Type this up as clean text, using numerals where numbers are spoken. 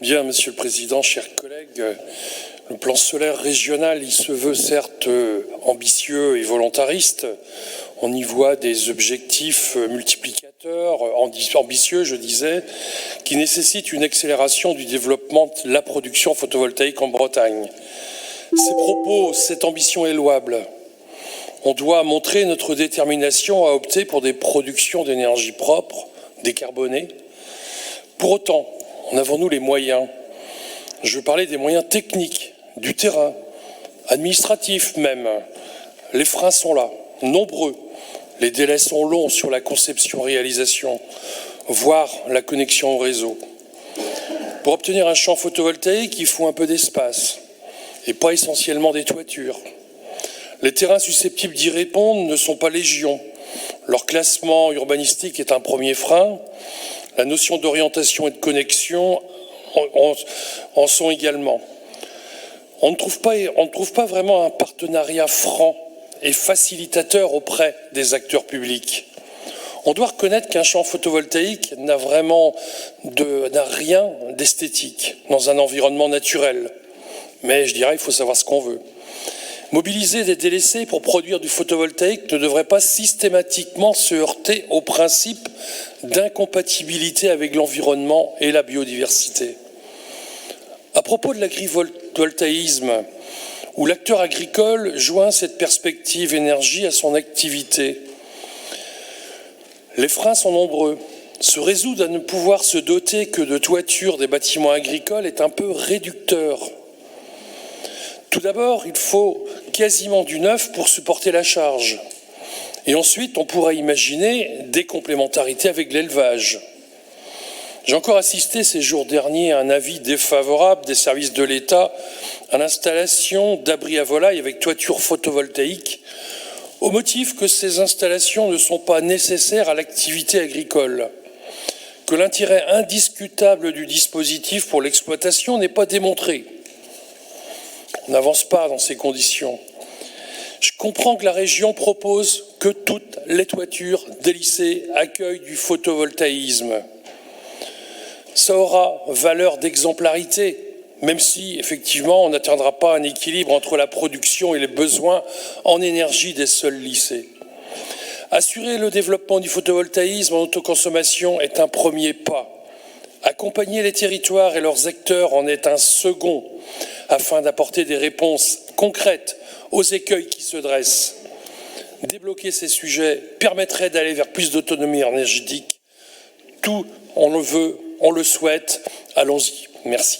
Bien, Monsieur le Président, chers collègues, le plan solaire régional, il se veut certes ambitieux et volontariste. On y voit des objectifs multiplicateurs, ambitieux, je disais, qui nécessitent une accélération du développement de la production photovoltaïque en Bretagne. Ces propos, cette ambition est louable. On doit montrer notre détermination à opter pour des productions d'énergie propre, décarbonées. Pour autant, en avons-nous les moyens? Je veux parler des moyens techniques, du terrain, administratifs même. Les freins sont là, nombreux. Les délais sont longs sur la conception-réalisation, voire la connexion au réseau. Pour obtenir un champ photovoltaïque, il faut un peu d'espace, et pas essentiellement des toitures. Les terrains susceptibles d'y répondre ne sont pas légion. Leur classement urbanistique est un premier frein. La notion d'orientation et de connexion en sont également. On ne trouve pas vraiment un partenariat franc et facilitateur auprès des acteurs publics. On doit reconnaître qu'un champ photovoltaïque n'a rien d'esthétique dans un environnement naturel. Mais je dirais, il faut savoir ce qu'on veut. Mobiliser des délaissés pour produire du photovoltaïque ne devrait pas systématiquement se heurter au principe d'incompatibilité avec l'environnement et la biodiversité. À propos de l'agrivoltaïsme, où l'acteur agricole joint cette perspective énergie à son activité, les freins sont nombreux. Se résoudre à ne pouvoir se doter que de toitures des bâtiments agricoles est un peu réducteur. Tout d'abord, il faut quasiment du neuf pour supporter la charge. Et ensuite, on pourrait imaginer des complémentarités avec l'élevage. J'ai encore assisté ces jours derniers à un avis défavorable des services de l'État à l'installation d'abris à volailles avec toiture photovoltaïque, au motif que ces installations ne sont pas nécessaires à l'activité agricole, que l'intérêt indiscutable du dispositif pour l'exploitation n'est pas démontré. On n'avance pas dans ces conditions. Je comprends que la région propose que toutes les toitures des lycées accueillent du photovoltaïsme. Ça aura valeur d'exemplarité, même si, effectivement, on n'atteindra pas un équilibre entre la production et les besoins en énergie des seuls lycées. Assurer le développement du photovoltaïsme en autoconsommation est un premier pas. Accompagner les territoires et leurs acteurs en est un second, afin d'apporter des réponses concrètes aux écueils qui se dressent. Débloquer ces sujets permettrait d'aller vers plus d'autonomie énergétique. Tout, on le veut, on le souhaite. Allons-y. Merci.